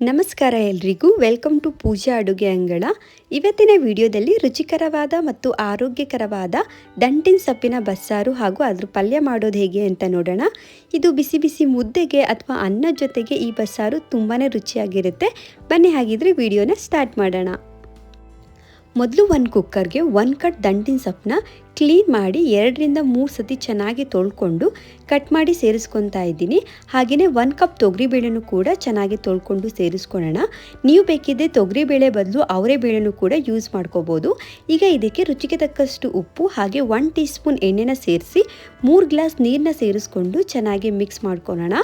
ನಮಸ್ಕಾರ ಎಲ್ರಿಗೂ, welcome to ಪೂಜಾ ಅಡುಗೆ ಅಂಗಳ. ಇವತ್ತಿನ ವಿಡಿಯೋದಲ್ಲಿ ರುಚಿಕರವಾದ ಮತ್ತು ಆರೋಗ್ಯಕರವಾದ ದಂಟಿನ ಸೊಪ್ಪಿನ ಬಸ್ಸಾರು ಹಾಗೂ ಅದ್ರ ಪಲ್ಯ ಮಾಡೋದು ಹೇಗೆ ಅಂತ ನೋಡೋಣ. ಇದು ಬಿಸಿ ಬಿಸಿ ಮುದ್ದೆಗೆ ಅಥವಾ ಅನ್ನದ ಜೊತೆಗೆ ಈ ಬಸ್ಸಾರು ತುಂಬಾ ರುಚಿಯಾಗಿರುತ್ತೆ. ಬನ್ನಿ ಹಾಗಿದ್ರೆ ವಿಡಿಯೋನ ಸ್ಟಾರ್ಟ್ ಮಾಡೋಣ. ಮೊದಲು ಒಂದು ಕುಕ್ಕರ್ಗೆ 1 ಕಟ್ ದಂಟಿನ ಸೊಪ್ಪನ್ನ ಕ್ಲೀನ್ ಮಾಡಿ 2 ರಿಂದ 3 ಸತಿ ಚೆನ್ನಾಗಿ ತೊಳ್ಕೊಂಡು ಕಟ್ ಮಾಡಿ ಸೇರಿಸ್ಕೊತಾ ಇದ್ದೀನಿ. ಹಾಗೆಯೇ 1 ಕಪ್ ತೊಗರಿಬೇಳೆನೂ ಕೂಡ ಚೆನ್ನಾಗಿ ತೊಳ್ಕೊಂಡು ಸೇರಿಸ್ಕೊಳ್ಳೋಣ. ನೀವು ಬೇಕಿದ್ದರೆ ತೊಗರಿಬೇಳೆ ಬದಲು ಅವರೆಬೇಳೆನೂ ಕೂಡ ಯೂಸ್ ಮಾಡ್ಕೋಬೋದು. ಈಗ ಇದಕ್ಕೆ ರುಚಿಗೆ ತಕ್ಕಷ್ಟು ಉಪ್ಪು ಹಾಗೆ 1 ಟೀ ಸ್ಪೂನ್ ಎಣ್ಣೆನ ಸೇರಿಸಿ 3 ಗ್ಲಾಸ್ ನೀರನ್ನ ಸೇರಿಸ್ಕೊಂಡು ಚೆನ್ನಾಗಿ ಮಿಕ್ಸ್ ಮಾಡ್ಕೊಳ್ಳೋಣ.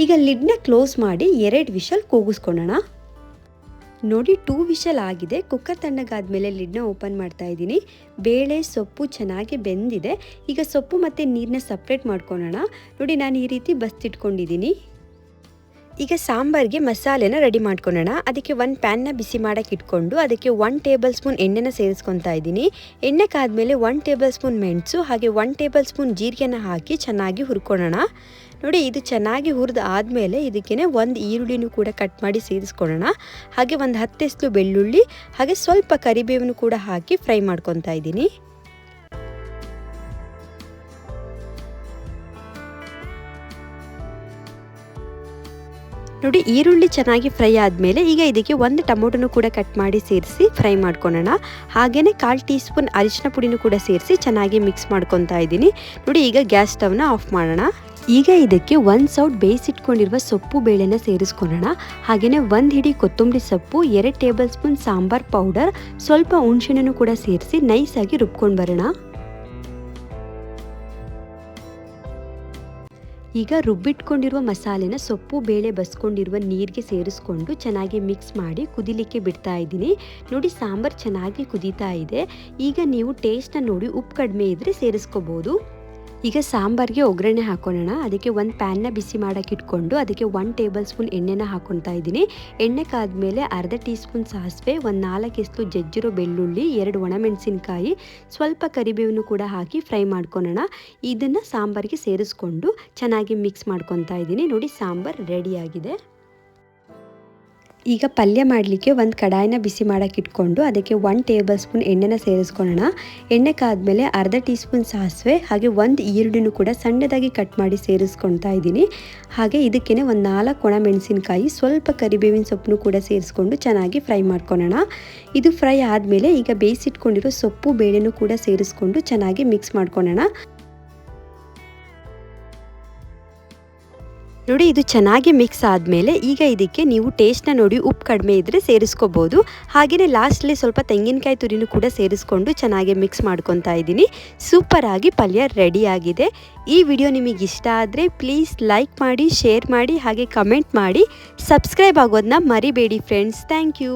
ಈಗ ಲಿಡ್ನ ಕ್ಲೋಸ್ ಮಾಡಿ 2 ವಿಷಲ್ ಕೂಗಿಸ್ಕೊಳ್ಳೋಣ. ನೋಡಿ 2 ವಿಷಲ್ ಆಗಿದೆ. ಕುಕ್ಕರ್ ತಣ್ಣಗಾದ್ಮೇಲೆ ಲಿಡ್ನ ಓಪನ್ ಮಾಡ್ತಾ ಇದ್ದೀನಿ. ಬೇಳೆ ಸೊಪ್ಪು ಚೆನ್ನಾಗಿ ಬೆಂದಿದೆ. ಈಗ ಸೊಪ್ಪು ಮತ್ತು ನೀರನ್ನ ಸಪ್ರೇಟ್ ಮಾಡ್ಕೊಳ್ಳೋಣ. ನೋಡಿ ನಾನು ಈ ರೀತಿ ಬಸ್ತಿಟ್ಕೊಂಡಿದ್ದೀನಿ. ಈಗ ಸಾಂಬಾರಿಗೆ ಮಸಾಲೆನ ರೆಡಿ ಮಾಡ್ಕೊಳ್ಳೋಣ. ಅದಕ್ಕೆ ಒಂದು ಪ್ಯಾನ್ನ ಬಿಸಿ ಮಾಡೋಕ್ಕೆ ಇಟ್ಕೊಂಡು ಅದಕ್ಕೆ 1 ಟೇಬಲ್ ಸ್ಪೂನ್ ಎಣ್ಣೆನ ಸೇರಿಸ್ಕೊತಾ ಇದ್ದೀನಿ. ಎಣ್ಣೆ ಕಾದ್ಮೇಲೆ 1 ಟೇಬಲ್ ಸ್ಪೂನ್ ಮೆಣಸು ಹಾಗೆ 1 ಟೇಬಲ್ ಸ್ಪೂನ್ ಜೀರಿಗೆನ ಹಾಕಿ ಚೆನ್ನಾಗಿ ಹುರ್ಕೊಳ್ಳೋಣ. ನೋಡಿ ಇದು ಚೆನ್ನಾಗಿ ಹುರಿದು ಆದಮೇಲೆ ಇದಕ್ಕೆ 1 ಈರುಳ್ಳಿನೂ ಕೂಡ ಕಟ್ ಮಾಡಿ ಸೇರಿಸ್ಕೊಳ್ಳೋಣ. ಹಾಗೆ ಒಂದು 10 ಎಸ್ಲು ಬೆಳ್ಳುಳ್ಳಿ ಹಾಗೆ ಸ್ವಲ್ಪ ಕರಿಬೇವನ್ನು ಕೂಡ ಹಾಕಿ ಫ್ರೈ ಮಾಡ್ಕೊತಾ ಇದ್ದೀನಿ. ನೋಡಿ ಈರುಳ್ಳಿ ಚೆನ್ನಾಗಿ ಫ್ರೈ ಆದಮೇಲೆ ಈಗ ಇದಕ್ಕೆ 1 ಟೊಮೊಟೊನೂ ಕೂಡ ಕಟ್ ಮಾಡಿ ಸೇರಿಸಿ ಫ್ರೈ ಮಾಡ್ಕೊಳ್ಳೋಣ. ಹಾಗೆಯೇ 1/4 ಟೀ ಸ್ಪೂನ್ ಅರಿಶಿನ ಪುಡಿನೂ ಕೂಡ ಸೇರಿಸಿ ಚೆನ್ನಾಗಿ ಮಿಕ್ಸ್ ಮಾಡ್ಕೊತಾ ಇದ್ದೀನಿ. ನೋಡಿ ಈಗ ಗ್ಯಾಸ್ ಸ್ಟವ್ನ ಆಫ್ ಮಾಡೋಣ. ಈಗ ಇದಕ್ಕೆ 1 ಸೌಟ್ ಬೇಯಿಸಿಟ್ಕೊಂಡಿರುವ ಸೊಪ್ಪು ಬೇಳೆನ ಸೇರಿಸ್ಕೊಳ್ಳೋಣ. ಹಾಗೆಯೇ 1 ಹಿಡಿ ಕೊತ್ತಂಬರಿ ಸೊಪ್ಪು, 2 ಟೇಬಲ್ ಸ್ಪೂನ್ ಸಾಂಬಾರ್ ಪೌಡರ್, ಸ್ವಲ್ಪ ಹುಣಸೆಹಣ್ಣನ್ನು ಕೂಡ ಸೇರಿಸಿ ನೈಸಾಗಿ ರುಬ್ಕೊಂಡು ಬರೋಣ. ಈಗ ರುಬ್ಬಿಟ್ಕೊಂಡಿರುವ ಮಸಾಲೆನ ಸೊಪ್ಪು ಬೇಳೆ ಬಸ್ಕೊಂಡಿರುವ ನೀರಿಗೆ ಸೇರಿಸ್ಕೊಂಡು ಚೆನ್ನಾಗಿ ಮಿಕ್ಸ್ ಮಾಡಿ ಕುದಿಲಿಕ್ಕೆ ಬಿಡ್ತಾ ಇದ್ದೀನಿ. ನೋಡಿ ಸಾಂಬಾರು ಚೆನ್ನಾಗಿ ಕುದೀತಾ ಇದೆ. ಈಗ ನೀವು ಟೇಸ್ಟ್ನ ನೋಡಿ ಉಪ್ಪು ಕಡಿಮೆ ಇದ್ದರೆ ಸೇರಿಸ್ಕೋಬೋದು. ಈಗ ಸಾಂಬಾರಿಗೆ ಒಗ್ಗರಣೆ ಹಾಕೊಳ್ಳೋಣ. ಅದಕ್ಕೆ 1 ಪ್ಯಾನ್ನ ಬಿಸಿ ಮಾಡೋಕ್ಕೆ ಇಟ್ಕೊಂಡು ಅದಕ್ಕೆ 1 ಟೇಬಲ್ ಸ್ಪೂನ್ ಎಣ್ಣೆನ ಹಾಕ್ಕೊತಾ ಇದ್ದೀನಿ. ಎಣ್ಣೆ ಕಾದ್ಮೇಲೆ ಅರ್ಧ ಟೀ ಸ್ಪೂನ್ ಸಾಸಿವೆ, 4 ಎಸ್ಲು ಜಜ್ಜಿರೋ ಬೆಳ್ಳುಳ್ಳಿ, 2 ಒಣಮೆಣಸಿನ್ಕಾಯಿ, ಸ್ವಲ್ಪ ಕರಿಬೇವನ್ನು ಕೂಡ ಹಾಕಿ ಫ್ರೈ ಮಾಡ್ಕೊಳ್ಳೋಣ. ಇದನ್ನು ಸಾಂಬಾರಿಗೆ ಸೇರಿಸ್ಕೊಂಡು ಚೆನ್ನಾಗಿ ಮಿಕ್ಸ್ ಮಾಡ್ಕೊತಾ ಇದ್ದೀನಿ. ನೋಡಿ ಸಾಂಬಾರು ರೆಡಿಯಾಗಿದೆ. ಈಗ ಪಲ್ಯ ಮಾಡಲಿಕ್ಕೆ ಒಂದು ಕಡಾಯಿನ ಬಿಸಿ ಮಾಡೋಕ್ಕೆ ಇಟ್ಕೊಂಡು ಅದಕ್ಕೆ 1 ಟೇಬಲ್ ಸ್ಪೂನ್ ಎಣ್ಣೆನ ಸೇರಿಸ್ಕೊಳ್ಳೋಣ. ಎಣ್ಣೆ ಕಾದ್ಮೇಲೆ ಅರ್ಧ ಟೀ ಸ್ಪೂನ್ ಸಾಸಿವೆ ಹಾಗೆ 1 ಈರುಳ್ಳಿನೂ ಕೂಡ ಸಣ್ಣದಾಗಿ ಕಟ್ ಮಾಡಿ ಸೇರಿಸ್ಕೊತಾ ಇದ್ದೀನಿ. ಹಾಗೆ ಇದಕ್ಕೆ 4 ಒಣಮೆಣಸಿನ್ಕಾಯಿ, ಸ್ವಲ್ಪ ಕರಿಬೇವಿನ ಸೊಪ್ಪನ್ನು ಕೂಡ ಸೇರಿಸ್ಕೊಂಡು ಚೆನ್ನಾಗಿ ಫ್ರೈ ಮಾಡ್ಕೊಳ್ಳೋಣ. ಇದು ಫ್ರೈ ಆದಮೇಲೆ ಈಗ ಬೇಯಿಸಿಟ್ಕೊಂಡಿರೋ ಸೊಪ್ಪು ಬೇಳೆನೂ ಕೂಡ ಸೇರಿಸ್ಕೊಂಡು ಚೆನ್ನಾಗಿ ಮಿಕ್ಸ್ ಮಾಡ್ಕೊಳ್ಳೋಣ. ನೋಡಿ ಇದು ಚೆನ್ನಾಗಿ ಮಿಕ್ಸ್ ಆದಮೇಲೆ ಈಗ ಇದಕ್ಕೆ ನೀವು ಟೇಸ್ಟ್ನ ನೋಡಿ ಉಪ್ಪು ಕಡಿಮೆ ಇದ್ದರೆ ಸೇರಿಸ್ಕೋಬೋದು. ಹಾಗೆಯೇ ಲಾಸ್ಟಲ್ಲಿ ಸ್ವಲ್ಪ ತೆಂಗಿನಕಾಯಿ ತುರಿನೂ ಕೂಡ ಸೇರಿಸ್ಕೊಂಡು ಚೆನ್ನಾಗಿ ಮಿಕ್ಸ್ ಮಾಡ್ಕೊತಾ ಇದ್ದೀನಿ. ಸೂಪರಾಗಿ ಪಲ್ಯ ರೆಡಿಯಾಗಿದೆ. ಈ ವಿಡಿಯೋ ನಿಮಗೆ ಇಷ್ಟ ಆದರೆ ಪ್ಲೀಸ್ ಲೈಕ್ ಮಾಡಿ, ಶೇರ್ ಮಾಡಿ ಹಾಗೆ ಕಮೆಂಟ್ ಮಾಡಿ. ಸಬ್ಸ್ಕ್ರೈಬ್ ಆಗೋದನ್ನ ಮರಿಬೇಡಿ ಫ್ರೆಂಡ್ಸ್. Thank you.